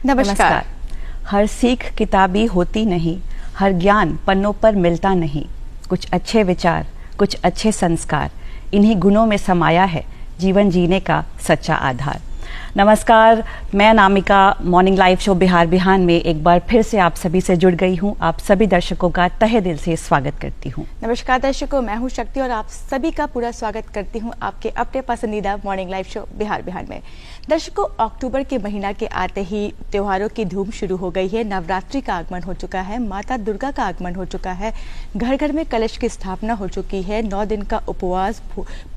नमस्कार। हर सीख किताबी होती नहीं, हर ज्ञान पन्नों पर मिलता नहीं। कुछ अच्छे विचार, कुछ अच्छे संस्कार, इन्हीं गुणों में समाया है जीवन जीने का सच्चा आधार। नमस्कार, मैं Anamika morning live show Bihar Bihan में एक बार फिर से आप सभी से जुड़ गई हूं। आप सभी दर्शकों का तहे दिल से स्वागत करती हूं। नमस्कार दर्शकों, मैं हूं शक्ति और आप सभी का पूरा स्वागत करती हूं आपके अपने पसंदीदा morning live show Bihar Bihan में। दर्शकों, अक्टूबर के महीना के आते ही त्योहारों की धूम शुरू हो गई है। नवरात्रि का आगमन हो चुका है, माता दुर्गा का आगमन हो चुका है, घर घर में कलश की स्थापना हो चुकी है, 9 दिन का उपवास,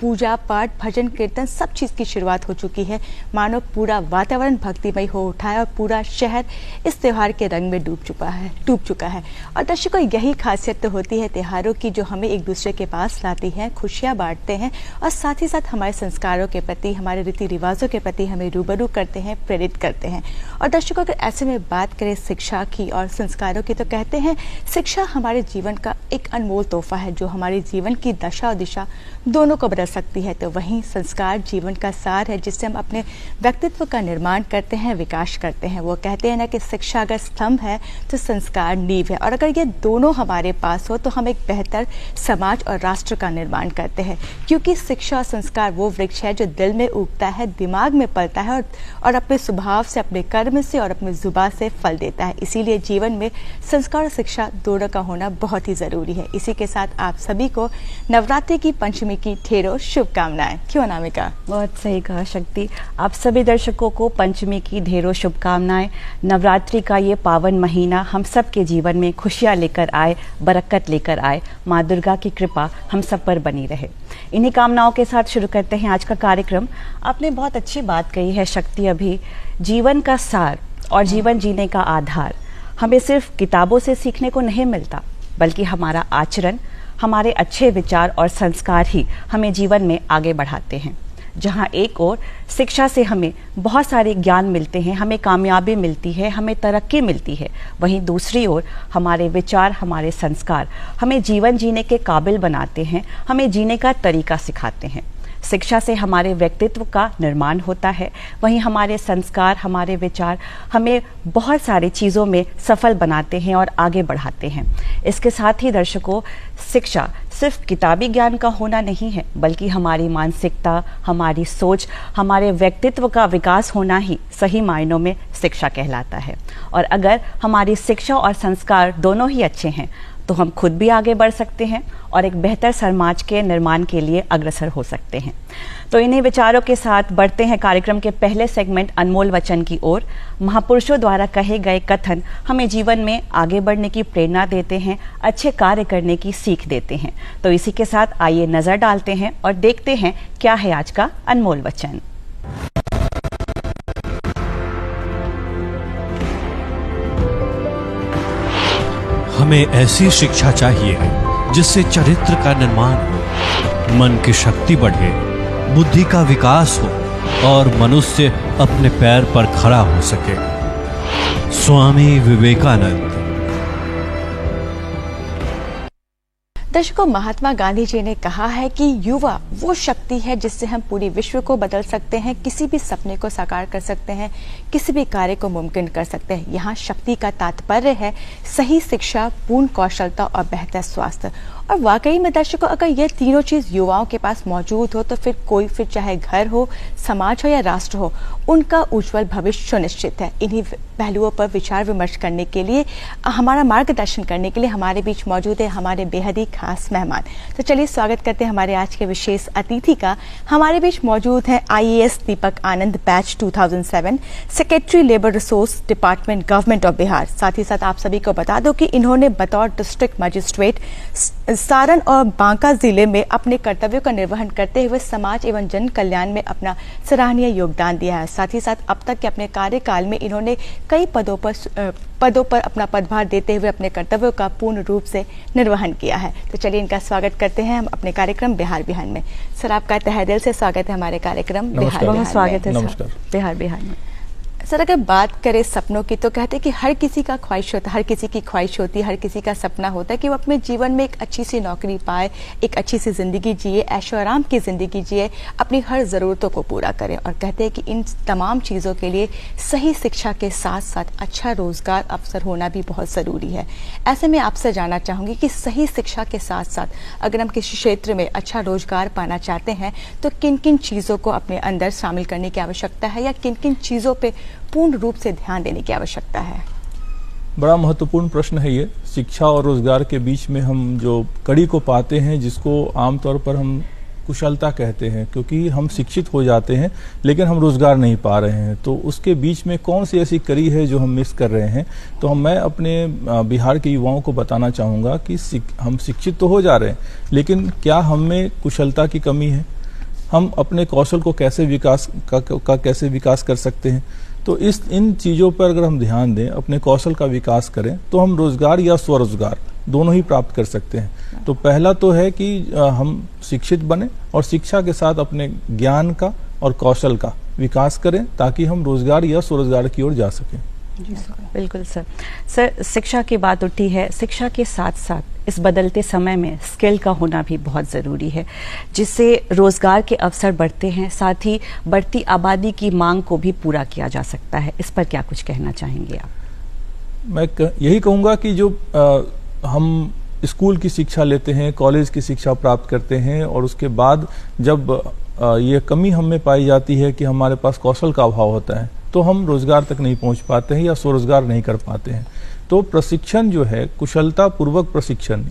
पूजा पाठ, भजन कीर्तन, सब चीज़ की शुरुआत हो चुकी है। मानो पूरा वातावरण भक्तिमय हो उठा है और पूरा शहर इस त्योहार के रंग में डूब चुका है। और दर्शकों, यही खासियत तो होती है त्योहारों की, जो हमें एक दूसरे के पास लाती है, खुशियाँ बांटते हैं और साथ ही साथ हमारे संस्कारों के प्रति, हमारे रीति रिवाजों के प्रति हमें रूबरू करते हैं, प्रेरित करते हैं। और दर्शकों, अगर ऐसे में बात करें शिक्षा की और संस्कारों की, तो कहते हैं शिक्षा हमारे जीवन का एक अनमोल तोहफा है जो हमारे जीवन की दशा और दिशा दोनों को बदल सकती है। तो वहीं संस्कार जीवन का सार है जिससे हम अपने व्यक्तित्व का निर्माण करते हैं, विकास करते हैं। वो कहते हैं ना कि शिक्षा अगर स्तंभ है तो संस्कार नींव है, और अगर ये दोनों हमारे पास हो तो हम एक बेहतर समाज और राष्ट्र का निर्माण करते हैं। क्योंकि शिक्षा और संस्कार वो वृक्ष है जो दिल में उगता है, दिमाग में पलता है और अपने स्वभाव से, अपने कर्म से और अपनी जुबान से फल देता है। इसीलिए जीवन में संस्कार और शिक्षा दोनों का होना बहुत ही जरूरी है। इसी के साथ आप सभी को नवरात्रि की पंचमी की ढेरों शुभकामनाएं। क्यों अनामिका? बहुत सही कहा शक्ति। आप सभी दर्शकों को पंचमी की ढेरों शुभकामनाएं। नवरात्रि का ये पावन महीना हम सब के जीवन में खुशियां लेकर आए, बरकत लेकर आए। माँ दुर्गा की कृपा हम सब पर बनी रहे। इन्हीं कामनाओं के साथ शुरू करते हैं आज का कार्यक्रम। आपने बहुत अच्छी बात कही है शक्ति, अभी जीवन का सार और जीवन जीने का आधार हमें सिर्फ किताबों से सीखने को नहीं मिलता, बल्कि हमारा आचरण, हमारे अच्छे विचार और संस्कार ही हमें जीवन में आगे बढ़ाते हैं। जहाँ एक ओर शिक्षा से हमें बहुत सारे ज्ञान मिलते हैं, हमें कामयाबी मिलती है, हमें तरक्की मिलती है, वहीं दूसरी ओर हमारे विचार, हमारे संस्कार हमें जीवन जीने के काबिल बनाते हैं, हमें जीने का तरीका सिखाते हैं। शिक्षा से हमारे व्यक्तित्व का निर्माण होता है, वहीं हमारे संस्कार, हमारे विचार हमें बहुत सारी चीज़ों में सफल बनाते हैं और आगे बढ़ाते हैं। इसके साथ ही दर्शकों, शिक्षा सिर्फ किताबी ज्ञान का होना नहीं है, बल्कि हमारी मानसिकता, हमारी सोच, हमारे व्यक्तित्व का विकास होना ही सही मायनों में शिक्षा कहलाता है। और अगर हमारी शिक्षा और संस्कार दोनों ही अच्छे हैं तो हम खुद भी आगे बढ़ सकते हैं और एक बेहतर समाज के निर्माण के लिए अग्रसर हो सकते हैं। तो इन्हीं विचारों के साथ बढ़ते हैं कार्यक्रम के पहले सेगमेंट अनमोल वचन की ओर। महापुरुषों द्वारा कहे गए कथन हमें जीवन में आगे बढ़ने की प्रेरणा देते हैं, अच्छे कार्य करने की सीख देते हैं। तो इसी के साथ आइए नजर डालते हैं और देखते हैं क्या है आज का अनमोल वचन। हमें ऐसी शिक्षा चाहिए जिससे चरित्र का निर्माण हो, मन की शक्ति बढ़े, बुद्धि का विकास हो और मनुष्य अपने पैर पर खड़ा हो सके। स्वामी विवेकानंद। दर्शकों, महात्मा गांधी जी ने कहा है कि युवा वो शक्ति है जिससे हम पूरी विश्व को बदल सकते हैं, किसी भी सपने को साकार कर सकते हैं, किसी भी कार्य को मुमकिन कर सकते हैं। यहाँ शक्ति का तात्पर्य है सही शिक्षा, पूर्ण कौशलता और बेहतर स्वास्थ्य। और वाकई में दर्शकों, अगर ये तीनों चीज युवाओं के पास मौजूद हो तो फिर चाहे घर हो, समाज हो या राष्ट्र हो, उनका उज्जवल भविष्य सुनिश्चित है। इन्हीं पहलुओं पर विचार विमर्श करने के लिए, हमारा मार्गदर्शन करने के लिए हमारे बीच मौजूद है हमारे बेहद ही खास मेहमान। तो चलिए स्वागत करते हैं हमारे आज के विशेष अतिथि का। हमारे बीच मौजूद है IAS Deepak Anand, batch 2007, secretary labour resource department, government of Bihar. साथ ही साथ आप सभी को बता दो कि इन्होंने बतौर डिस्ट्रिक्ट मजिस्ट्रेट सारण और बांका जिले में अपने कर्तव्यों का निर्वहन करते हुए समाज एवं जन कल्याण में अपना सराहनीय योगदान दिया है। साथ ही साथ अब तक के अपने कार्यकाल में इन्होंने कई पदों पर अपना पदभार देते हुए अपने कर्तव्यों का पूर्ण रूप से निर्वहन किया है। तो चलिए इनका स्वागत करते हैं हम अपने कार्यक्रम बिहार बिहार में। सर, आपका तहे दिल से स्वागत है हमारे कार्यक्रम बिहार बिहार में। स्वागत है बिहार बिहार में। सर, अगर बात करें सपनों की तो कहते हैं कि हर किसी का ख्वाहिश होता है, हर किसी की ख्वाहिश होती है, हर किसी का सपना होता है कि वो अपने जीवन में एक अच्छी सी नौकरी पाए, एक अच्छी सी ज़िंदगी जिए, ऐशो आराम की ज़िंदगी जिए, अपनी हर ज़रूरतों को पूरा करें। और कहते हैं कि इन तमाम चीज़ों के लिए सही शिक्षा के साथ साथ अच्छा रोज़गार अवसर होना भी बहुत ज़रूरी है। ऐसे में आपसे जानना चाहूँगी कि सही शिक्षा के साथ साथ अगर हम किसी क्षेत्र में अच्छा रोज़गार पाना चाहते हैं तो किन किन चीज़ों को अपने अंदर शामिल करने की आवश्यकता है, या किन किन चीज़ों पे पूर्ण रूप से ध्यान देने की आवश्यकता है? बड़ा महत्वपूर्ण प्रश्न है ये। शिक्षा और रोजगार के बीच में हम जो कड़ी को पाते हैं, जिसको आमतौर पर हम कुशलता कहते हैं, क्योंकि हम शिक्षित हो जाते हैं लेकिन हम रोजगार नहीं पा रहे हैं, तो उसके बीच में कौन सी ऐसी कड़ी है जो हम मिस कर रहे हैं। तो मैं अपने बिहार के युवाओं को बताना चाहूँगा कि हम शिक्षित तो हो जा रहे हैं, लेकिन क्या हम में कुशलता की कमी है? हम अपने कौशल को कैसे कैसे विकास कर सकते हैं? तो इन चीज़ों पर अगर हम ध्यान दें, अपने कौशल का विकास करें, तो हम रोजगार या स्वरोजगार दोनों ही प्राप्त कर सकते हैं। तो पहला तो है कि हम शिक्षित बने और शिक्षा के साथ अपने ज्ञान का और कौशल का विकास करें, ताकि हम रोजगार या स्वरोजगार की ओर जा सकें। जी सर, बिल्कुल सर। सर, शिक्षा की बात उठी है, शिक्षा के साथ साथ इस बदलते समय में स्किल का होना भी बहुत ज़रूरी है, जिससे रोज़गार के अवसर बढ़ते हैं, साथ ही बढ़ती आबादी की मांग को भी पूरा किया जा सकता है। इस पर क्या कुछ कहना चाहेंगे आप? मैं यही कहूँगा कि जो हम स्कूल की शिक्षा लेते हैं, कॉलेज की शिक्षा प्राप्त करते हैं, और उसके बाद जब ये कमी हमें पाई जाती है कि हमारे पास कौशल का अभाव होता है, तो हम रोजगार तक नहीं पहुंच पाते हैं या स्वरोजगार नहीं कर पाते हैं। तो प्रशिक्षण जो है, कुशलता पूर्वक प्रशिक्षण,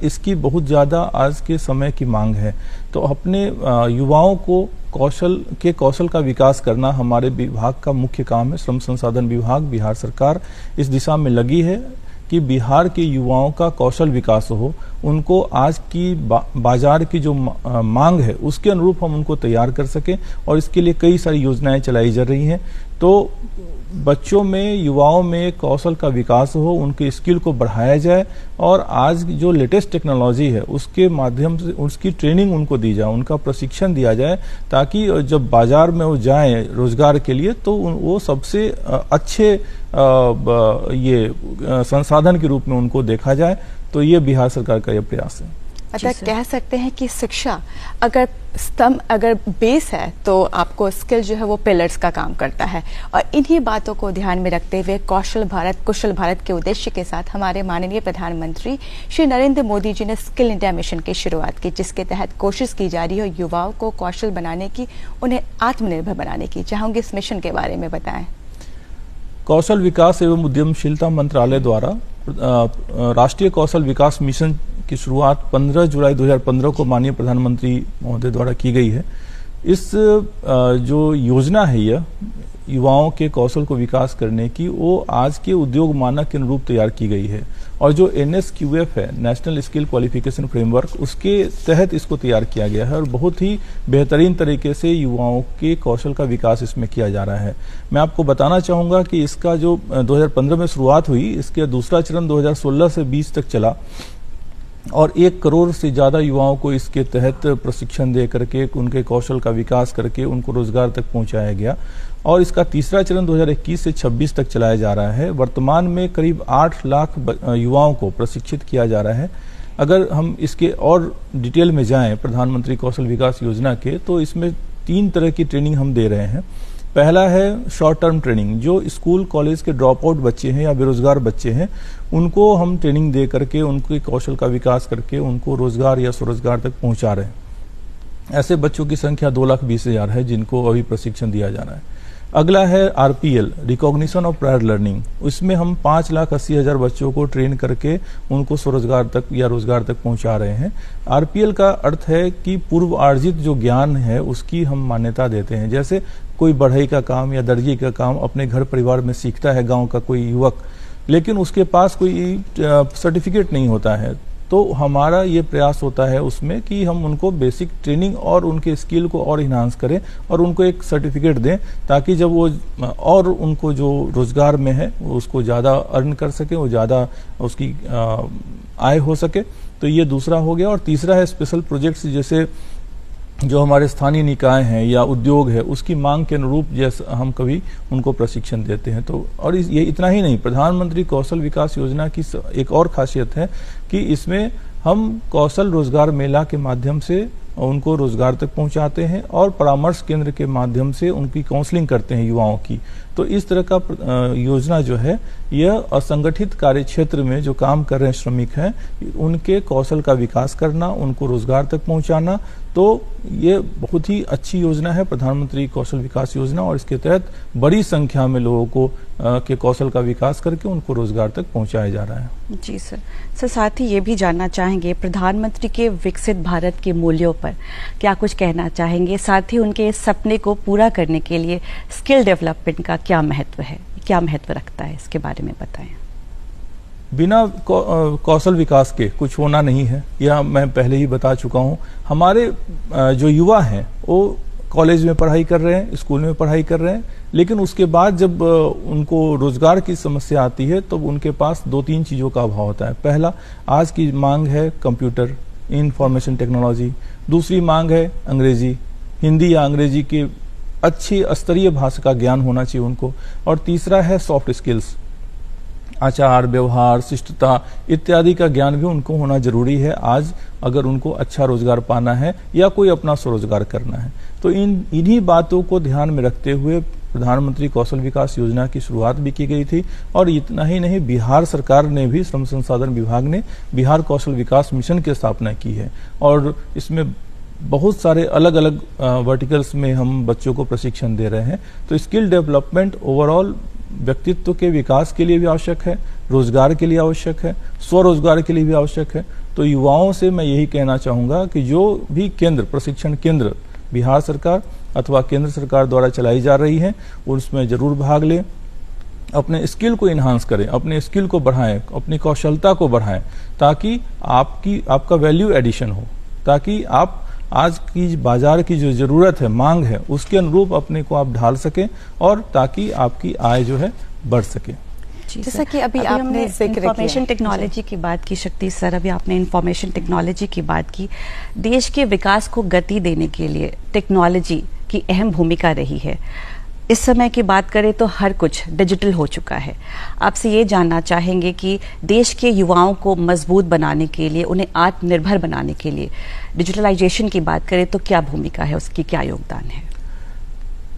इसकी बहुत ज़्यादा आज के समय की मांग है। तो अपने युवाओं को कौशल का विकास करना हमारे विभाग का मुख्य काम है। श्रम संसाधन विभाग, बिहार सरकार इस दिशा में लगी है कि बिहार के युवाओं का कौशल विकास हो, उनको आज की बाजार की जो मांग है उसके अनुरूप हम उनको तैयार कर सकें, और इसके लिए कई सारी योजनाएं चलाई जा रही हैं। तो बच्चों में, युवाओं में कौशल का विकास हो, उनके स्किल को बढ़ाया जाए, और आज जो लेटेस्ट टेक्नोलॉजी है उसके माध्यम से उसकी ट्रेनिंग उनको दी जाए, उनका प्रशिक्षण दिया जाए, ताकि जब बाजार में वो जाएं रोजगार के लिए तो वो सबसे अच्छे ये संसाधन के रूप में उनको देखा जाए। तो ये बिहार सरकार का ये प्रयास है। मतलब कह सकते हैं कि शिक्षा अगर स्तंभ, अगर बेस है, तो आपको स्किल जो है वो पिलर्स का काम करता है। और इन्हीं बातों को ध्यान में रखते हुए कौशल भारत, कुशल भारत के उद्देश्य के साथ हमारे माननीय प्रधानमंत्री श्री नरेंद्र मोदी जी ने स्किल इंडिया मिशन की शुरुआत की, जिसके तहत कोशिश की जा रही है युवाओं को कौशल बनाने की, उन्हें आत्मनिर्भर बनाने की। चाहूंगी इस मिशन के बारे में बताएं। कौशल विकास एवं उद्यमशीलता मंत्रालय द्वारा राष्ट्रीय कौशल विकास मिशन की शुरुआत 15 जुलाई 2015 को माननीय प्रधानमंत्री महोदय द्वारा की गई है। इस जो योजना है, यह युवाओं के कौशल को विकास करने की, वो आज के उद्योग मानक के अनुरूप तैयार की गई है। और जो NSQF है, नेशनल स्किल क्वालिफिकेशन फ्रेमवर्क, उसके तहत इसको तैयार किया गया है, और बहुत ही बेहतरीन तरीके से युवाओं के कौशल का विकास इसमें किया जा रहा है। मैं आपको बताना चाहूँगा कि इसका जो 2015 में शुरुआत हुई, इसके दूसरा चरण 2016 से 20 तक चला, और 1 करोड़ से ज़्यादा युवाओं को इसके तहत प्रशिक्षण दे करके, उनके कौशल का विकास करके उनको रोजगार तक पहुंचाया गया। और इसका तीसरा चरण 2021 से 26 तक चलाया जा रहा है। वर्तमान में करीब 8 लाख युवाओं को प्रशिक्षित किया जा रहा है। अगर हम इसके और डिटेल में जाएं प्रधानमंत्री कौशल विकास योजना के, तो इसमें 3 तरह की ट्रेनिंग हम दे रहे हैं। पहला है शॉर्ट टर्म ट्रेनिंग, जो स्कूल कॉलेज के ड्रॉप आउट बच्चे हैं या बेरोजगार बच्चे हैं, उनको हम ट्रेनिंग दे करके, उनके कौशल का विकास करके उनको रोजगार या स्वरोजगार तक पहुंचा रहे हैं। ऐसे बच्चों की संख्या 2,20,000 है जिनको अभी प्रशिक्षण दिया जा रहा है। अगला है RPL, recognition of prior learning. इसमें हम 5,80,000 बच्चों को ट्रेन करके उनको स्वरोजगार तक या रोजगार तक पहुंचा रहे हैं। RPL का अर्थ है कि पूर्व अर्जित जो ज्ञान है उसकी हम मान्यता देते हैं। जैसे कोई बढ़ई का काम या दर्जी का काम अपने घर परिवार में सीखता है गांव का कोई युवक, लेकिन उसके पास कोई सर्टिफिकेट नहीं होता है, तो हमारा ये प्रयास होता है उसमें कि हम उनको बेसिक ट्रेनिंग और उनके स्किल को और इन्हांस करें और उनको एक सर्टिफिकेट दें, ताकि जब वो और उनको जो रोजगार में है वो उसको ज़्यादा अर्न कर सके, वो ज़्यादा उसकी आय हो सके। तो ये दूसरा हो गया। और तीसरा है स्पेशल प्रोजेक्ट्स, जैसे जो हमारे स्थानीय निकाय हैं या उद्योग है उसकी मांग के अनुरूप जैसे हम कभी उनको प्रशिक्षण देते हैं। तो और ये इतना ही नहीं, प्रधानमंत्री कौशल विकास योजना की एक और खासियत है कि इसमें हम कौशल रोजगार मेला के माध्यम से उनको रोजगार तक पहुंचाते हैं और परामर्श केंद्र के माध्यम से उनकी काउंसलिंग करते हैं युवाओं की। तो इस तरह का योजना जो है यह असंगठित कार्य क्षेत्र में जो काम कर रहे हैं श्रमिक हैं उनके कौशल का विकास करना, उनको रोजगार तक पहुंचाना। तो ये बहुत ही अच्छी योजना है प्रधानमंत्री कौशल विकास योजना, और इसके तहत बड़ी संख्या में लोगों को के कौशल का विकास करके उनको रोजगार तक पहुंचाया जा रहा है। जी सर, साथ ही ये भी जानना चाहेंगे प्रधानमंत्री के विकसित भारत के मूल्यों पर क्या कुछ कहना चाहेंगे, साथ ही उनके इस सपने को पूरा करने के लिए स्किल डेवलपमेंट का क्या महत्व है, क्या महत्व रखता है, इसके बारे में बताएं। बिना कौशल विकास के कुछ होना नहीं है, यह मैं पहले ही बता चुका हूं। हमारे जो युवा हैं वो कॉलेज में पढ़ाई कर रहे हैं, स्कूल में पढ़ाई कर रहे हैं, लेकिन उसके बाद जब उनको रोजगार की समस्या आती है तो उनके पास 2-3 चीज़ों का अभाव होता है। पहला, आज की मांग है कंप्यूटर, इंफॉर्मेशन टेक्नोलॉजी। दूसरी मांग है अंग्रेजी, हिंदी या अंग्रेजी की अच्छी स्तरीय भाषा का ज्ञान होना चाहिए उनको। और तीसरा है सॉफ्ट स्किल्स, आचार व्यवहार, शिष्टता इत्यादि का ज्ञान भी उनको होना जरूरी है आज अगर उनको अच्छा रोजगार पाना है या कोई अपना स्वरोजगार करना है। तो इन्हीं बातों को ध्यान में रखते हुए प्रधानमंत्री कौशल विकास योजना की शुरुआत भी की गई थी। और इतना ही नहीं, बिहार सरकार ने भी, श्रम संसाधन विभाग ने बिहार कौशल विकास मिशन की स्थापना की है और इसमें बहुत सारे अलग अलग वर्टिकल्स में हम बच्चों को प्रशिक्षण दे रहे हैं। तो स्किल डेवलपमेंट ओवरऑल व्यक्तित्व के विकास के लिए भी आवश्यक है, रोजगार के लिए आवश्यक है, स्वरोजगार के लिए भी आवश्यक है। तो युवाओं से मैं यही कहना चाहूंगा कि जो भी केंद्र, प्रशिक्षण केंद्र बिहार सरकार अथवा केंद्र सरकार द्वारा चलाई जा रही है उसमें जरूर भाग लें, अपने स्किल को इन्हांस करें, अपने स्किल को बढ़ाएं, अपनी कौशलता को बढ़ाएं, ताकि आपका वैल्यू एडिशन हो, ताकि आप आज की बाजार की जो जरूरत है, मांग है, उसके अनुरूप अपने को आप ढाल सकें और ताकि आपकी आय जो है बढ़ सके। जैसा कि अभी आपने इंफॉर्मेशन टेक्नोलॉजी की बात की, शक्ति सर अभी आपने इंफॉर्मेशन टेक्नोलॉजी की बात की। देश के विकास को गति देने के लिए टेक्नोलॉजी की अहम भूमिका रही है। इस समय की बात करें तो हर कुछ डिजिटल हो चुका है। आपसे ये जानना चाहेंगे कि देश के युवाओं को मजबूत बनाने के लिए, उन्हें आत्मनिर्भर बनाने के लिए डिजिटलाइजेशन की बात करें तो क्या भूमिका है, उसकी क्या योगदान है?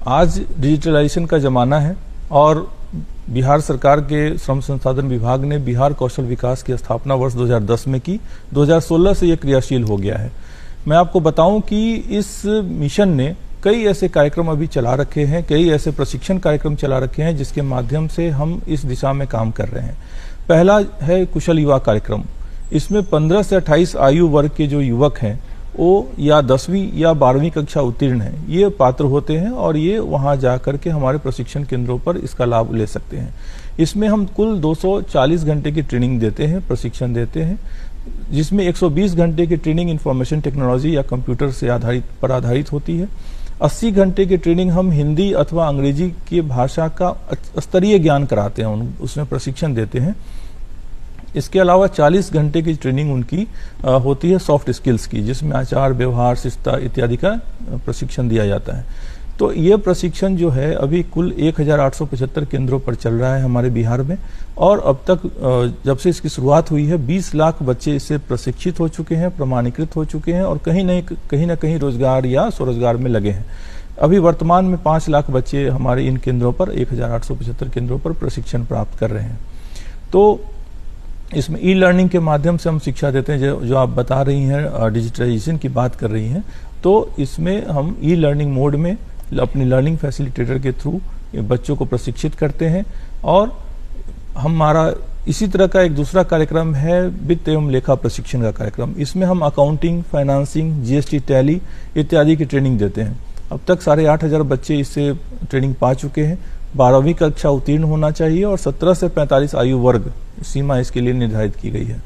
आज डिजिटलाइजेशन का जमाना है और बिहार सरकार के श्रम संसाधन विभाग ने बिहार कौशल विकास की स्थापना वर्ष 2010 में की। 2016 से यह क्रियाशील हो गया है। मैं आपको बताऊं कि इस मिशन ने कई ऐसे कार्यक्रम अभी चला रखे हैं, कई ऐसे प्रशिक्षण कार्यक्रम चला रखे हैं जिसके माध्यम से हम इस दिशा में काम कर रहे हैं। पहला है कुशल युवा कार्यक्रम। इसमें 15 से 28 आयु वर्ग के जो युवक हैं वो या 10वीं या 12वीं कक्षा उत्तीर्ण हैं, ये पात्र होते हैं और ये वहां जाकर के हमारे प्रशिक्षण केंद्रों पर इसका लाभ ले सकते हैं। इसमें हम कुल 240 घंटे की ट्रेनिंग देते हैं, प्रशिक्षण देते हैं, जिसमें 120 घंटे की ट्रेनिंग इंफॉर्मेशन टेक्नोलॉजी या कंप्यूटर से आधारित होती है। 80 घंटे की ट्रेनिंग हम हिंदी अथवा अंग्रेजी की भाषा का स्तरीय ज्ञान कराते हैं, उसमें प्रशिक्षण देते हैं। इसके अलावा 40 घंटे की ट्रेनिंग उनकी होती है सॉफ्ट स्किल्स की, जिसमें आचार व्यवहार, शिष्टता इत्यादि का प्रशिक्षण दिया जाता है। तो ये प्रशिक्षण जो है अभी कुल 1875 केंद्रों पर चल रहा है हमारे बिहार में, और अब तक जब से इसकी शुरुआत हुई है 20 लाख बच्चे इससे प्रशिक्षित हो चुके हैं, प्रमाणीकृत हो चुके हैं और कहीं न कहीं रोजगार या स्वरोजगार में लगे हैं। अभी वर्तमान में 5 लाख बच्चे हमारे इन केंद्रों पर, 1875 केंद्रों पर प्रशिक्षण प्राप्त कर रहे हैं। तो इसमें ई लर्निंग के माध्यम से हम शिक्षा देते हैं। जो आप बता रही हैं, डिजिटलाइजेशन की बात कर रही हैं, तो इसमें हम ई लर्निंग मोड में अपने लर्निंग फैसिलिटेटर के थ्रू बच्चों को प्रशिक्षित करते हैं। और हमारा इसी तरह का एक दूसरा कार्यक्रम है वित्त एवं लेखा प्रशिक्षण का कार्यक्रम। इसमें हम अकाउंटिंग, फाइनेंसिंग, जीएसटी, टैली इत्यादि की ट्रेनिंग देते हैं। अब तक 8,500 बच्चे इससे ट्रेनिंग पा चुके हैं। 12वीं कक्षा उत्तीर्ण होना चाहिए और 17 से 45 आयु वर्ग सीमा इसके लिए निर्धारित की गई है।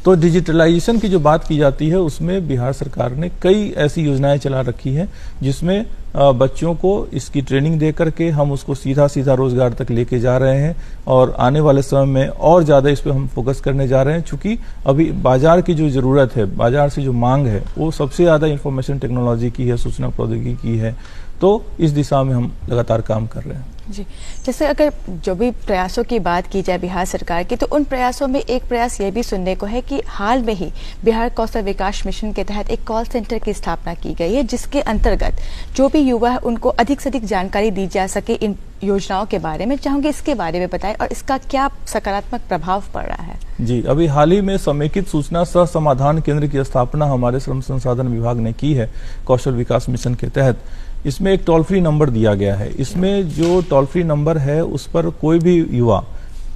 तो डिजिटलाइजेशन की जो बात की जाती है उसमें बिहार सरकार ने कई ऐसी योजनाएं चला रखी हैं जिसमें बच्चों को इसकी ट्रेनिंग दे करके हम उसको सीधा सीधा रोजगार तक लेके जा रहे हैं और आने वाले समय में और ज़्यादा इस पर हम फोकस करने जा रहे हैं, चूंकि अभी बाजार की जो ज़रूरत है, बाजार से जो मांग है वो सबसे ज़्यादा इंफॉर्मेशन टेक्नोलॉजी की है, सूचना प्रौद्योगिकी की है। तो इस दिशा में हम लगातार काम कर रहे हैं। जी, जैसे अगर जो भी प्रयासों की बात की जाए बिहार सरकार की, तो उन प्रयासों में एक प्रयास ये भी सुनने को है कि हाल में ही बिहार कौशल विकास मिशन के तहत एक कॉल सेंटर की स्थापना की गई है, जिसके अंतर्गत जो भी युवा है उनको अधिक से अधिक जानकारी दी जा सके इन योजनाओं के बारे में। चाहूंगी इसके बारे में बताएं और इसका क्या सकारात्मक प्रभाव पड़ रहा है। जी, अभी हाल ही में समेकित सूचना सह समाधान केंद्र की स्थापना हमारे श्रम संसाधन विभाग ने की है कौशल विकास मिशन के तहत। इसमें एक टोल फ्री नंबर दिया गया है। इसमें जो टोल फ्री नंबर है उस पर कोई भी युवा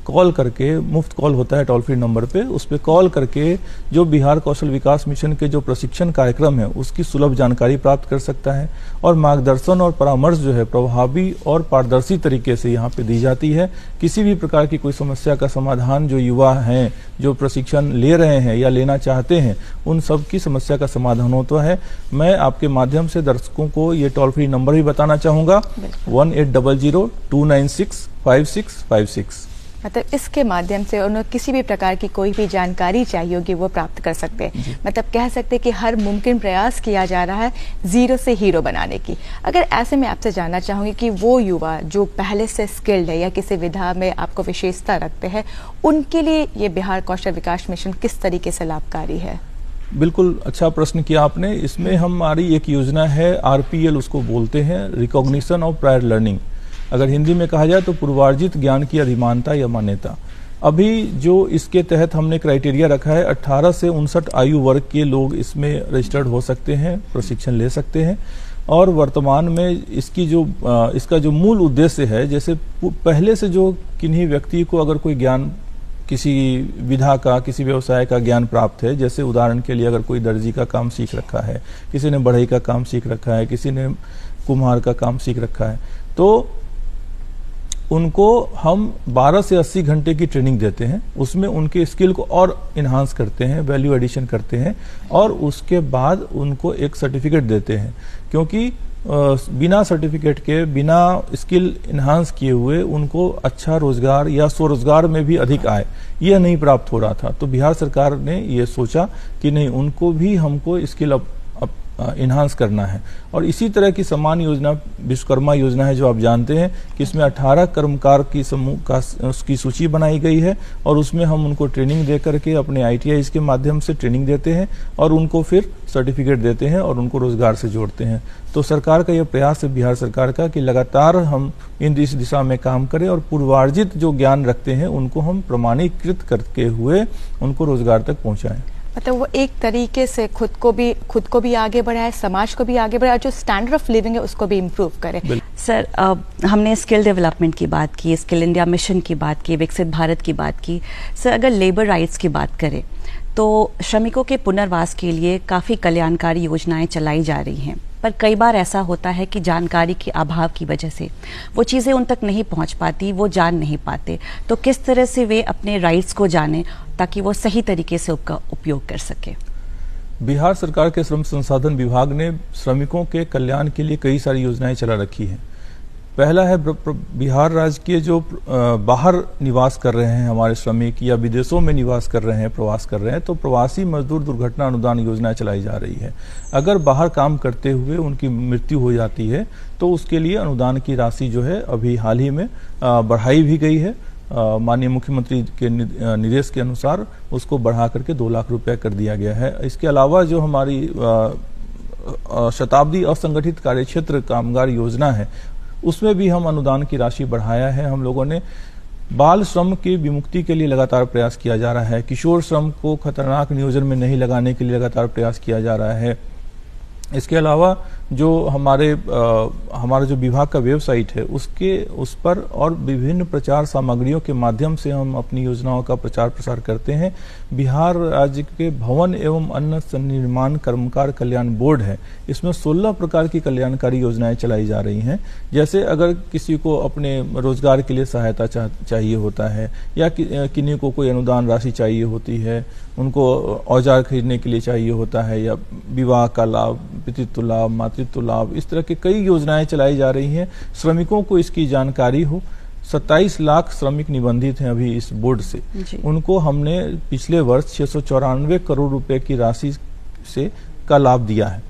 कॉल करके, मुफ्त कॉल होता है टोल फ्री नंबर पे, उस पर कॉल करके जो बिहार कौशल विकास मिशन के जो प्रशिक्षण कार्यक्रम है उसकी सुलभ जानकारी प्राप्त कर सकता है और मार्गदर्शन और परामर्श जो है प्रभावी और पारदर्शी तरीके से यहाँ पे दी जाती है। किसी भी प्रकार की कोई समस्या का समाधान जो युवा हैं, जो प्रशिक्षण ले रहे हैं या लेना चाहते हैं, उन सब की समस्या का समाधान होता है। मैं आपके माध्यम से दर्शकों को ये टोल फ्री नंबर भी बताना चाहूँगा, 1800-296-5656। मतलब इसके माध्यम से उन्हें किसी भी प्रकार की कोई भी जानकारी चाहिए होगी वो प्राप्त कर सकते हैं। मतलब कह सकते हैं कि हर मुमकिन प्रयास किया जा रहा है जीरो से हीरो बनाने की। अगर ऐसे में आपसे जानना चाहूंगी कि वो युवा जो पहले से स्किल्ड है या किसी विधा में आपको विशेषता रखते हैं, उनके लिए ये बिहार कौशल विकास मिशन किस तरीके से लाभकारी है? बिल्कुल अच्छा प्रश्न किया आपने। इसमें हमारी एक योजना है, RPL उसको बोलते हैं, रिकॉग्निशन ऑफ प्रायर लर्निंग। अगर हिंदी में कहा जाए तो पूर्वार्जित ज्ञान की अधिमानता या मान्यता। अभी जो इसके तहत हमने क्राइटेरिया रखा है, 18 से 59 आयु वर्ग के लोग इसमें रजिस्टर्ड हो सकते हैं, प्रशिक्षण ले सकते हैं। और वर्तमान में इसका जो मूल उद्देश्य है, जैसे पहले से जो किन्हीं व्यक्ति को अगर कोई ज्ञान, किसी विधा का, किसी व्यवसाय का ज्ञान प्राप्त है, जैसे उदाहरण के लिए अगर कोई दर्जी का काम सीख रखा है, किसी ने बढ़ई का काम सीख रखा है, किसी ने कुम्हार का काम सीख रखा है, तो उनको हम 12 से 80 घंटे की ट्रेनिंग देते हैं। उसमें उनके स्किल को और इन्हांस करते हैं, वैल्यू एडिशन करते हैं और उसके बाद उनको एक सर्टिफिकेट देते हैं। क्योंकि बिना सर्टिफिकेट के, बिना स्किल इन्हांस किए हुए उनको अच्छा रोजगार या स्वरोजगार में भी अधिक आय यह नहीं प्राप्त हो रहा था। तो बिहार सरकार ने ये सोचा कि नहीं, उनको भी हमको स्किल इन्हांस करना है। और इसी तरह की समान योजना विश्वकर्मा योजना है, जो आप जानते हैं कि इसमें 18 कर्मकार की समूह का उसकी सूची बनाई गई है और उसमें हम उनको ट्रेनिंग दे करके अपने ITIs के माध्यम से ट्रेनिंग देते हैं और उनको फिर सर्टिफिकेट देते हैं और उनको रोजगार से जोड़ते हैं। तो सरकार का यह प्रयास है, बिहार सरकार का, कि लगातार हम इस दिशा में काम करें और पूर्वार्जित जो ज्ञान रखते हैं उनको हम प्रमाणीकृत करते हुए उनको रोजगार तक पहुंचाएं। मतलब वो एक तरीके से खुद को भी आगे बढ़ाए, समाज को भी आगे बढ़ाए, जो स्टैंडर्ड ऑफ लिविंग है उसको भी इम्प्रूव करे। सर, हमने स्किल डेवलपमेंट की बात की, स्किल इंडिया मिशन की बात की, विकसित भारत की बात की। सर, अगर लेबर राइट्स की बात करें तो श्रमिकों के पुनर्वास के लिए काफ़ी कल्याणकारी योजनाएं चलाई जा रही हैं, पर कई बार ऐसा होता है कि जानकारी के अभाव की वजह से वो चीज़ें उन तक नहीं पहुंच पाती, वो जान नहीं पाते। तो किस तरह से वे अपने राइट्स को जानें ताकि वो सही तरीके से उसका उपयोग कर सके? बिहार सरकार के श्रम संसाधन विभाग ने श्रमिकों के कल्याण के लिए कई सारी योजनाएं चला रखी हैं। पहला है बिहार राज्य के जो बाहर निवास कर रहे हैं हमारे श्रमिक या विदेशों में निवास कर रहे हैं, प्रवास कर रहे हैं, तो प्रवासी मजदूर दुर्घटना अनुदान योजना चलाई जा रही है। अगर बाहर काम करते हुए उनकी मृत्यु हो जाती है तो उसके लिए अनुदान की राशि जो है अभी हाल ही में बढ़ाई भी गई है। माननीय मुख्यमंत्री के निर्देश के अनुसार उसको बढ़ा करके 2 लाख रुपया कर दिया गया है। इसके अलावा जो हमारी शताब्दी असंगठित कार्यक्षेत्र कामगार योजना है, उसमें भी हम अनुदान की राशि बढ़ाया है। हम लोगों ने बाल श्रम की विमुक्ति के लिए लगातार प्रयास किया जा रहा है। किशोर श्रम को खतरनाक नियोजन में नहीं लगाने के लिए लगातार प्रयास किया जा रहा है। इसके अलावा जो हमारा जो विभाग का वेबसाइट है उस पर और विभिन्न प्रचार सामग्रियों के माध्यम से हम अपनी योजनाओं का प्रचार प्रसार करते हैं। बिहार राज्य के भवन एवं अन्य निर्माण कर्मकार कल्याण बोर्ड है, इसमें 16 प्रकार की कल्याणकारी योजनाएं चलाई जा रही हैं। जैसे अगर किसी को अपने रोजगार के लिए सहायता चाहिए होता है या किन्हीं को कोई अनुदान राशि चाहिए होती है, उनको औजार खरीदने के लिए चाहिए होता है, या विवाह का लाभ, पितृत्व लाभ, मातृत्व लाभ, इस तरह की कई योजनाएं चलाई जा रही हैं। श्रमिकों को इसकी जानकारी हो। 27 लाख श्रमिक निबंधित हैं अभी इस बोर्ड से। उनको हमने पिछले वर्ष 694 करोड़ रुपए की राशि से का लाभ दिया है,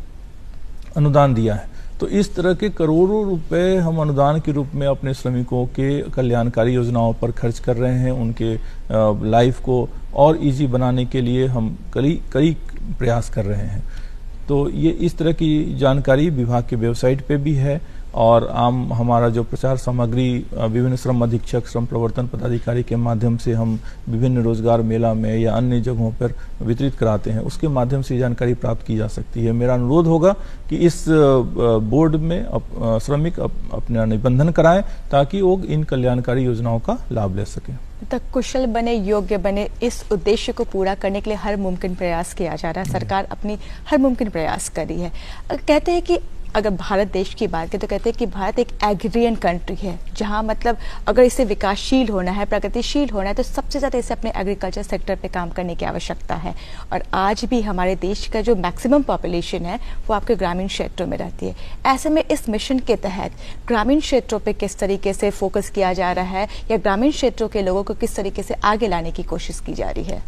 अनुदान दिया है। तो इस तरह के करोड़ों रुपए हम अनुदान के रूप में अपने श्रमिकों के कल्याणकारी योजनाओं पर खर्च कर रहे हैं। उनके लाइफ को और इजी बनाने के लिए हम कई प्रयास कर रहे हैं। तो ये इस तरह की जानकारी विभाग की वेबसाइट पे भी है, और हमारा जो प्रचार सामग्री विभिन्न श्रम अधीक्षक, श्रम प्रवर्तन पदाधिकारी के माध्यम से हम विभिन्न रोजगार मेला में या अन्य जगहों पर वितरित कराते हैं, उसके माध्यम से जानकारी प्राप्त की जा सकती है। मेरा अनुरोध होगा कि इस बोर्ड में श्रमिक अपना निबंधन कराएं ताकि वो इन कल्याणकारी योजनाओं का लाभ ले सकें। तक कुशल बने, योग्य बने, इस उद्देश्य को पूरा करने के लिए हर मुमकिन प्रयास किया जा रहा है। सरकार अपनी हर मुमकिन प्रयास कर रही है। कहते हैं कि अगर भारत देश की बात करें तो कहते हैं कि भारत एक एग्रियन कंट्री है, जहां मतलब अगर इसे विकासशील होना है, प्रगतिशील होना है, तो सबसे ज़्यादा इसे अपने एग्रीकल्चर सेक्टर पे काम करने की आवश्यकता है। और आज भी हमारे देश का जो मैक्सिमम पॉपुलेशन है वो आपके ग्रामीण क्षेत्रों में रहती है। ऐसे में इस मिशन के तहत ग्रामीण क्षेत्रों पर किस तरीके से फोकस किया जा रहा है, या ग्रामीण क्षेत्रों के लोगों को किस तरीके से आगे लाने की कोशिश की जा रही है?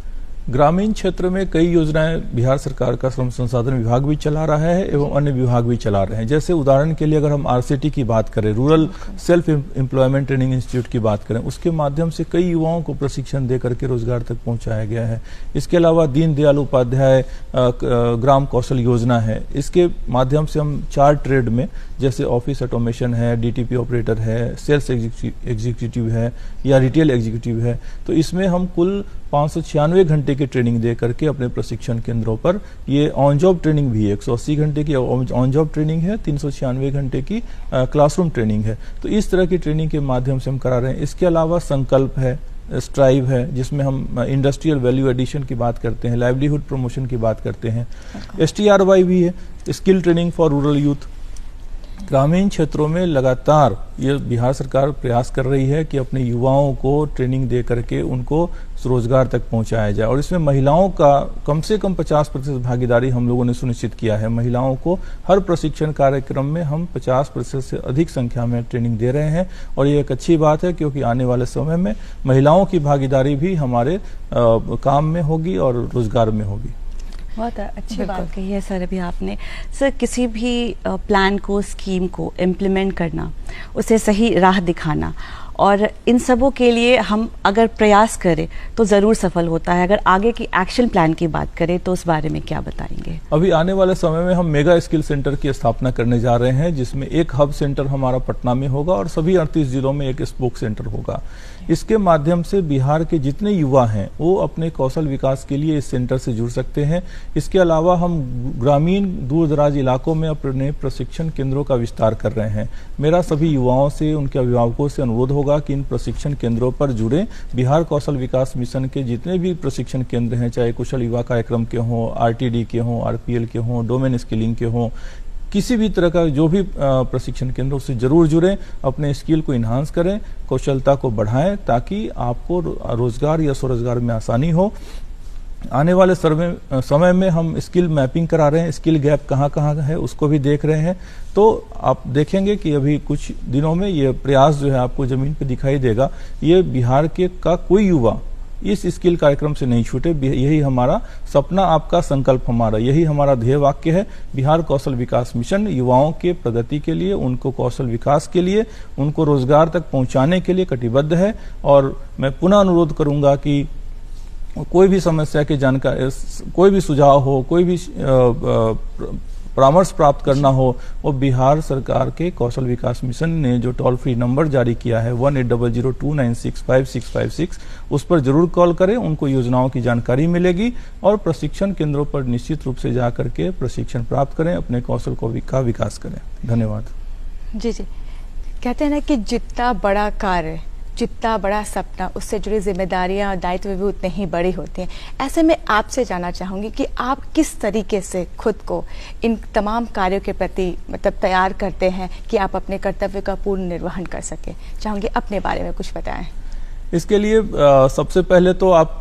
ग्रामीण क्षेत्र में कई योजनाएं बिहार सरकार का श्रम संसाधन विभाग भी चला रहा है एवं अन्य विभाग भी चला रहे हैं। जैसे उदाहरण के लिए अगर हम आरसीटी की बात करें, rural self employment training institute की बात करें, उसके माध्यम से कई युवाओं को प्रशिक्षण दे करके रोजगार तक पहुंचाया गया है। इसके अलावा दीनदयाल उपाध्याय ग्राम कौशल योजना है, इसके माध्यम से हम 4 ट्रेड में, जैसे ऑफिस ऑटोमेशन है, डीटीपी ऑपरेटर है, सेल्स एग्जीक्यूटिव है या रिटेल एग्जीक्यूटिव है, तो इसमें हम कुल 596 घंटे की ट्रेनिंग दे करके अपने प्रशिक्षण केंद्रों पर, ये ऑन जॉब ट्रेनिंग भी है, 180 घंटे की ऑन जॉब ट्रेनिंग है, 396 घंटे की क्लासरूम ट्रेनिंग है। तो इस तरह की ट्रेनिंग के माध्यम से हम करा रहे हैं। इसके अलावा संकल्प है, स्ट्राइव है, जिसमें हम इंडस्ट्रियल वैल्यू एडिशन की बात करते हैं, लाइवलीहुड प्रमोशन की बात करते हैं। STRY भी है, skill training for rural youth. ग्रामीण क्षेत्रों में लगातार ये बिहार सरकार प्रयास कर रही है कि अपने युवाओं को ट्रेनिंग दे करके उनको रोजगार तक पहुंचाया जाए, और इसमें महिलाओं का कम से कम 50% भागीदारी हम लोगों ने सुनिश्चित किया है। महिलाओं को हर प्रशिक्षण कार्यक्रम में हम 50% से अधिक संख्या में ट्रेनिंग दे रहे हैं, और ये एक अच्छी बात है क्योंकि आने वाले समय में महिलाओं की भागीदारी भी हमारे काम में होगी और रोजगार में होगी। बहुत अच्छी बात कही है सर अभी आपने। सर, किसी भी प्लान को, स्कीम को इम्प्लीमेंट करना, उसे सही राह दिखाना, और इन सबों के लिए हम अगर प्रयास करें तो ज़रूर सफल होता है। अगर आगे की एक्शन प्लान की बात करें तो उस बारे में क्या बताएंगे? अभी आने वाले समय में हम मेगा स्किल सेंटर की स्थापना करने जा रहे हैं, जिसमें एक हब सेंटर हमारा पटना में होगा और सभी 38 जिलों में एक स्पोक सेंटर होगा। इसके माध्यम से बिहार के जितने युवा हैं वो अपने कौशल विकास के लिए इस सेंटर से जुड़ सकते हैं। इसके अलावा हम ग्रामीण दूर दराज इलाकों में अपने प्रशिक्षण केंद्रों का विस्तार कर रहे हैं। मेरा सभी युवाओं से, उनके अभिभावकों से अनुरोध होगा कि इन प्रशिक्षण केंद्रों पर जुड़े। बिहार कौशल विकास मिशन के जितने भी प्रशिक्षण केंद्र हैं, चाहे कुशल युवा कार्यक्रम के हों, RTD के हों, RPL के हों, डोमेन स्किलिंग के हों, किसी भी तरह का जो भी प्रशिक्षण केंद्र, उससे जरूर जुड़ें, अपने स्किल को इन्हांस करें, कौशलता को बढ़ाएं, ताकि आपको रोजगार या स्वरोजगार में आसानी हो। आने वाले समय में हम स्किल मैपिंग करा रहे हैं, स्किल गैप कहाँ कहाँ है उसको भी देख रहे हैं। तो आप देखेंगे कि अभी कुछ दिनों में ये प्रयास जो है आपको जमीन पे दिखाई देगा। ये बिहार के का कोई युवा इस स्किल कार्यक्रम से नहीं छूटे। यही हमारा सपना, आपका संकल्प हमारा, यही हमारा ध्येय वाक्य है। बिहार कौशल विकास मिशन युवाओं के प्रगति के लिए, उनको कौशल विकास के लिए, उनको रोजगार तक पहुंचाने के लिए कटिबद्ध है। और मैं पुनः अनुरोध करूंगा कि कोई भी समस्या की जानकारी, कोई भी सुझाव हो, कोई भी परामर्श प्राप्त करना हो, वो बिहार सरकार के कौशल विकास मिशन ने जो टोल फ्री नंबर जारी किया है 180029655656, उस पर जरूर कॉल करें। उनको योजनाओं की जानकारी मिलेगी और प्रशिक्षण केंद्रों पर निश्चित रूप से जा करके प्रशिक्षण प्राप्त करें, अपने कौशल का विकास करें। धन्यवाद। जी जी, कहते हैं ना कि जितना बड़ा कार्य, जितना बड़ा सपना, उससे जुड़ी जिम्मेदारियां और दायित्व भी उतने ही बड़े होते हैं। ऐसे में आपसे जानना चाहूंगी कि आप किस तरीके से खुद को इन तमाम कार्यों के प्रति मतलब तैयार करते हैं कि आप अपने कर्तव्य का पूर्ण निर्वहन कर सके। चाहूंगी अपने बारे में कुछ बताएं। इसके लिए सबसे पहले तो आपको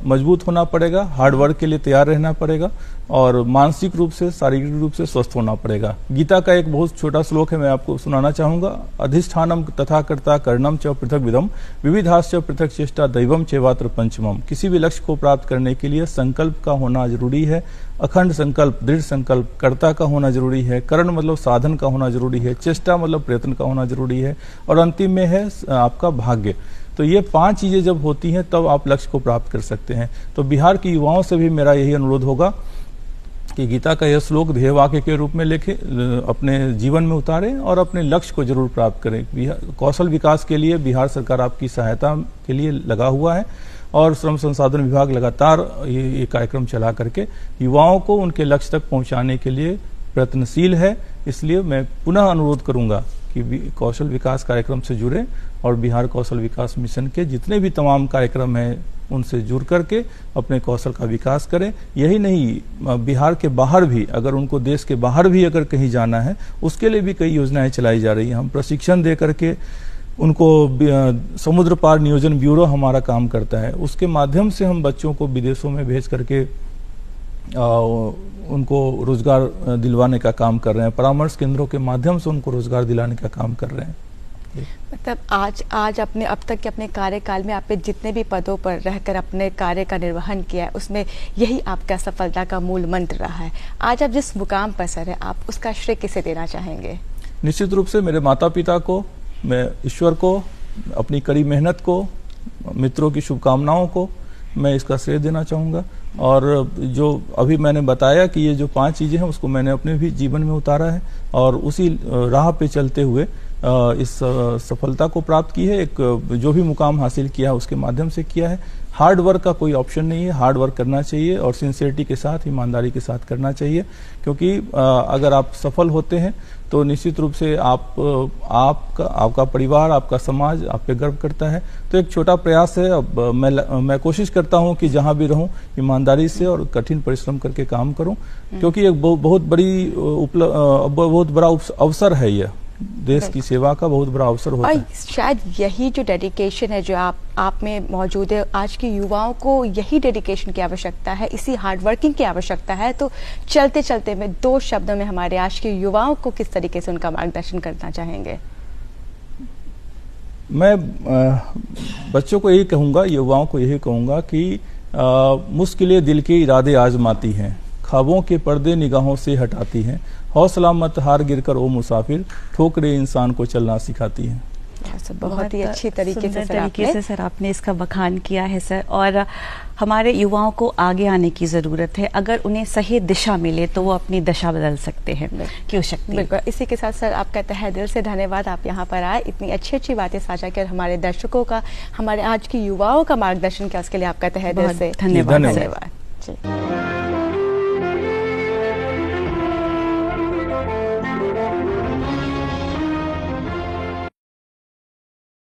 मजबूत होना पड़ेगा, हार्ड वर्क के लिए तैयार रहना पड़ेगा और मानसिक रूप से, शारीरिक रूप से स्वस्थ होना पड़ेगा। गीता का एक बहुत छोटा श्लोक है, मैं आपको सुनाना चाहूंगा। अधिष्ठानम तथा कर्ता कर्णम च पृथक विदम विविधाश्च पृथक चेष्टा दैवम चैवात्र पंचमम। किसी भी लक्ष्य को प्राप्त करने के लिए संकल्प का होना जरूरी है, अखंड संकल्प, दृढ़ संकल्प, कर्ता का होना जरूरी है, कर्ण मतलब साधन का होना जरूरी है, चेष्टा मतलब प्रयत्न का होना जरूरी है और अंतिम में है आपका भाग्य। तो ये 5 चीजें जब होती हैं तब आप लक्ष्य को प्राप्त कर सकते हैं। तो बिहार के युवाओं से भी मेरा यही अनुरोध होगा कि गीता का यह श्लोक ध्येय वाक्य के रूप में लिखें, अपने जीवन में उतारें और अपने लक्ष्य को जरूर प्राप्त करें। कौशल विकास के लिए बिहार सरकार आपकी सहायता के लिए लगा हुआ है और श्रम संसाधन विभाग लगातार ये कार्यक्रम चला करके युवाओं को उनके लक्ष्य तक पहुंचाने के लिए प्रयत्नशील है। इसलिए मैं पुनः अनुरोध करूंगा कि कौशल विकास कार्यक्रम से जुड़े और बिहार कौशल विकास मिशन के जितने भी तमाम कार्यक्रम हैं उनसे जुड़ करके अपने कौशल का विकास करें। यही नहीं, बिहार के बाहर भी, अगर उनको देश के बाहर भी अगर कहीं जाना है, उसके लिए भी कई योजनाएं चलाई जा रही हैं। हम प्रशिक्षण दे करके उनको, समुद्र पार नियोजन ब्यूरो हमारा काम करता है, उसके माध्यम से हम बच्चों को विदेशों में भेज करके उनको रोजगार दिलवाने का काम कर रहे हैं। परामर्श केंद्रों के माध्यम से उनको रोजगार दिलाने का काम कर रहे हैं। मतलब आज अपने अब तक के अपने कार्यकाल में आपने जितने भी पदों पर रहकर अपने कार्य का निर्वहन किया है, उसमें यही आपका सफलता का मूल मंत्र रहा है। आज आप जिस मुकाम पर सर है, आप उसका श्रेय किसे देना चाहेंगे? निश्चित रूप से मेरे माता पिता को, मैं ईश्वर को, अपनी कड़ी मेहनत को, मित्रों की शुभकामनाओं को मैं इसका श्रेय देना चाहूँगा। और जो अभी मैंने बताया कि ये जो 5 चीज़ें हैं उसको मैंने अपने भी जीवन में उतारा है और उसी राह पे चलते हुए इस सफलता को प्राप्त की है। एक जो भी मुकाम हासिल किया है उसके माध्यम से किया है। हार्ड वर्क का कोई ऑप्शन नहीं है, हार्ड वर्क करना चाहिए और सिंसियरिटी के साथ, ईमानदारी के साथ करना चाहिए, क्योंकि अगर आप सफल होते हैं तो निश्चित रूप से आपका परिवार, आपका समाज आप पे गर्व करता है। तो एक छोटा प्रयास है। अब मैं कोशिश करता हूं कि जहां भी रहूं ईमानदारी से और कठिन परिश्रम करके काम करूं, क्योंकि एक बहुत बड़ा अवसर है यह, देश की सेवा का बहुत बड़ा अवसर होता है। शायद यही जो डेडिकेशन है जो आप में मौजूद है, आज के युवाओं को यही डेडिकेशन की आवश्यकता है, इसी हार्ड वर्किंग की आवश्यकता है। तो चलते चलते में 2 शब्दों में हमारे आज के युवाओं को किस तरीके से उनका मार्गदर्शन करना चाहेंगे? मैं बच्चों को यही कहूँगा, युवाओं को यही कहूँगा कि मुश्किलें दिल के इरादे आजमाती हैं, ख्वाबों के पर्दे निगाहों से हटाती हैं, हौसला मत हार गिरकर ओ मुसाफिर, ठोकरें इंसान को चलना सिखाती हैं। बहुत ही अच्छी तरीके से सर आपने इसका बखान किया है सर। और हमारे युवाओं को आगे आने की ज़रूरत है। अगर उन्हें सही दिशा मिले तो वो अपनी दशा बदल सकते हैं। क्यों शक्ति। बिल्कुल। इसी के साथ सर आपका तहे दिल से धन्यवाद, आप यहाँ पर आए, इतनी अच्छी अच्छी बातें साझा कर हमारे दर्शकों का, हमारे आज के युवाओं का मार्गदर्शन किया, उसके लिए आपका तहे दिल से धन्यवाद। जी।